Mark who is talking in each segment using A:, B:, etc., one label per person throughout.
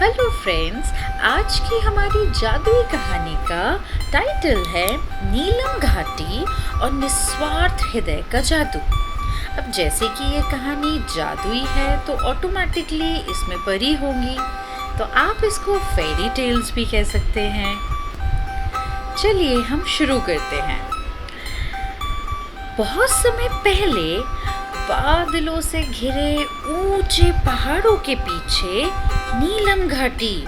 A: Hello friends, आज की हमारी जादुई कहानी का टाइटल है नीलम घाटी और निस्वार्थ हृदय का जादू। अब जैसे कि ये कहानी जादुई है तो ऑटोमेटिकली इसमें परी होंगी, तो आप इसको फेरी टेल्स भी कह सकते हैं। चलिए हम शुरू करते हैं। बहुत समय पहले बादलों से घिरे ऊंचे पहाड़ों के पीछे नीलम घाटी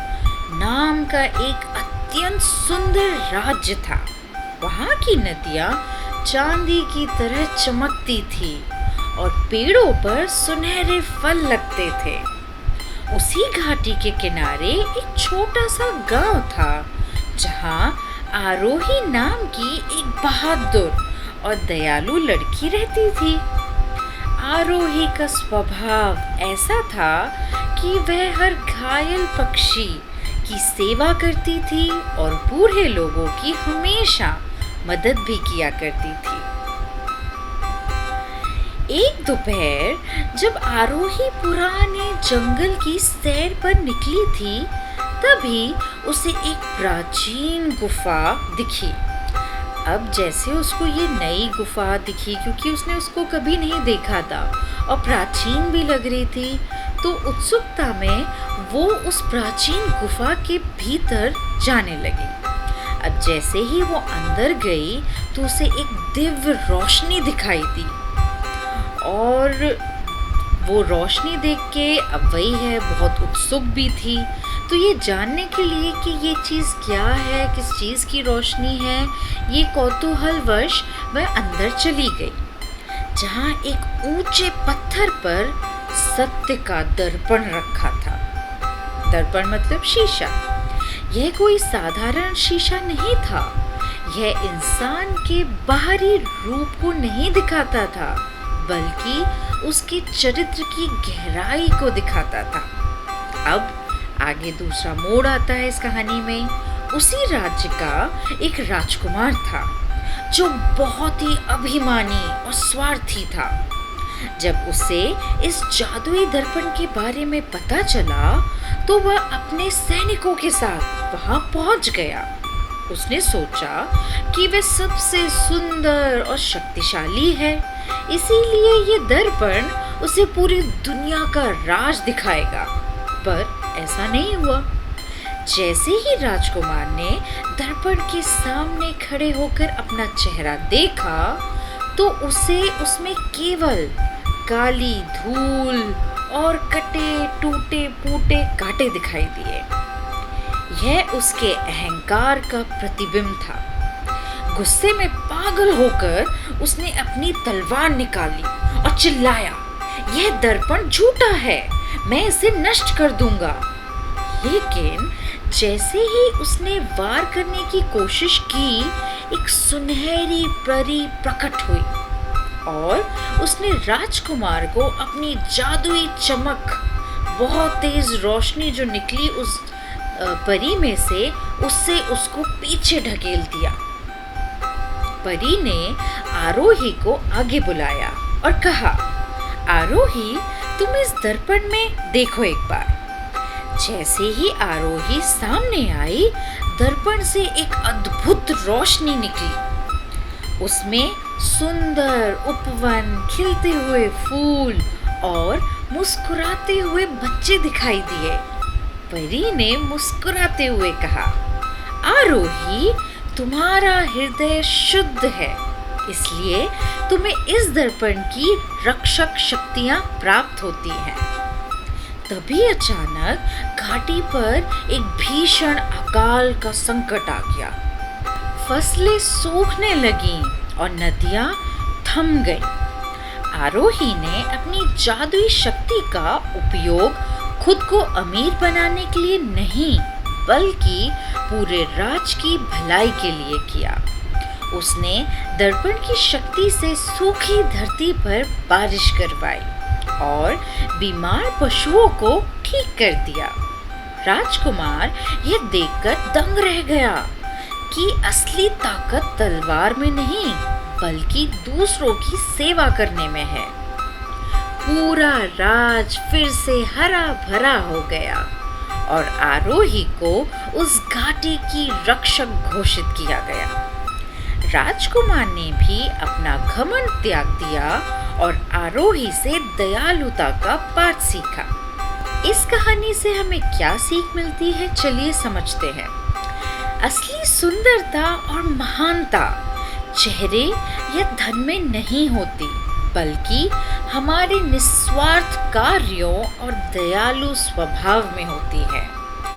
A: नाम का एक अत्यंत सुंदर राज्य था। वहाँ की नदियाँ चांदी की तरह चमकती थी और पेड़ों पर सुनहरे फल लगते थे। उसी घाटी के किनारे एक छोटा सा गांव था जहाँ आरोही नाम की एक बहादुर और दयालु लड़की रहती थी। आरोही का स्वभाव ऐसा था कि वह हर घायल पक्षी की सेवा करती थी और बूढ़े लोगों की हमेशा मदद भी किया करती थी। एक दोपहर जब आरोही पुराने जंगल की सैर पर निकली थी, तभी उसे एक प्राचीन गुफा दिखी। अब जैसे उसको ये नई गुफा दिखी, क्योंकि उसने उसको कभी नहीं देखा था और प्राचीन भी लग रही थी, तो उत्सुकता में वो उस प्राचीन गुफा के भीतर जाने लगी। अब जैसे ही वो अंदर गई तो उसे एक दिव्य रोशनी दिखाई दी और वो रोशनी देख के अब वही है बहुत उत्सुक भी थी, तो ये जानने के लिए कि ये चीज़ क्या है, किस चीज़ की रोशनी है, ये कौतूहलवश वह अंदर चली गई, जहाँ एक ऊंचे पत्थर पर सत्य का दर्पण रखा था। दर्पण मतलब शीशा। यह कोई साधारण शीशा नहीं था, यह इंसान के बाहरी रूप को नहीं दिखाता था, बल्कि उसके चरित्र की गहराई को दिखाता था। अब आगे दूसरा मोड़ आता है इस कहानी में। उसी राज्य का एक राजकुमार था जो बहुत ही अभिमानी और स्वार्थी था। जब उसे इस जादुई दर्पण के बारे में पता चला तो वह अपने सैनिकों के साथ वहां पहुंच गया। उसने सोचा कि वह सबसे सुंदर और शक्तिशाली है, इसीलिए ये दर्पण उसे पूरी दुनिया का राज दिखाएगा। पर ऐसा नहीं हुआ। जैसे ही राजकुमार ने दर्पण के सामने खड़े होकर अपना चेहरा देखा तो उसे उसमें केवल काली धूल और कटे टूटे फूटे कांटे दिखाई दिए। यह उसके अहंकार का प्रतिबिंब था। गुस्से में पागल होकर उसने अपनी तलवार निकाली और चिल्लाया, यह दर्पण झूठा है, मैं इसे नष्ट कर दूंगा। लेकिन जैसे ही उसने वार करने की कोशिश की, एक सुनहरी परी प्रकट हुई और उसने राजकुमार को अपनी जादुई चमक, बहुत तेज रोशनी जो निकली उस परी में से, उससे उसको पीछे ढकेल दिया। परी ने आरोही को आगे बुलाया और कहा, आरोही, तुम इस दर्पण में देखो एक बार। जैसे ही आरोही सामने आई, दर्पण से एक अद्भुत रोशनी निकली। उसमें सुंदर उपवन, खिलते हुए फूल और मुस्कुराते हुए बच्चे दिखाई दिए। परी ने मुस्कुराते हुए कहा, आरोही, तुम्हारा हृदय शुद्ध है, इसलिए तुम्हें इस दर्पण की रक्षक शक्तियां प्राप्त होती हैं। तभी अचानक घाटी पर एक भीषण अकाल का संकट आ गया। फसलें सूखने लगीं और नदियां थम गईं। आरोही ने अपनी जादुई शक्ति का उपयोग खुद को अमीर बनाने के लिए नहीं, बल्कि पूरे राज्य की भलाई के लिए किया। उसने दर्पण की शक्ति से सूखी धरती पर बारिश करवाई और बीमार पशुओं को ठीक कर दिया। राजकुमार यह देखकर दंग रह गया कि असली ताकत तलवार में नहीं, बल्कि दूसरों की सेवा करने में है। पूरा राज फिर से हरा भरा हो गया और आरोही को उस घाटी की रक्षक घोषित किया गया। राजकुमार ने भी अपना घमंड त्याग दिया और आरोही से दयालुता का पाठ सीखा। इस कहानी से हमें क्या सीख मिलती है, चलिए समझते हैं। असली सुंदरता और महानता चेहरे या धन में नहीं होती, बल्कि हमारे निस्वार्थ कार्यों और दयालु स्वभाव में होती है।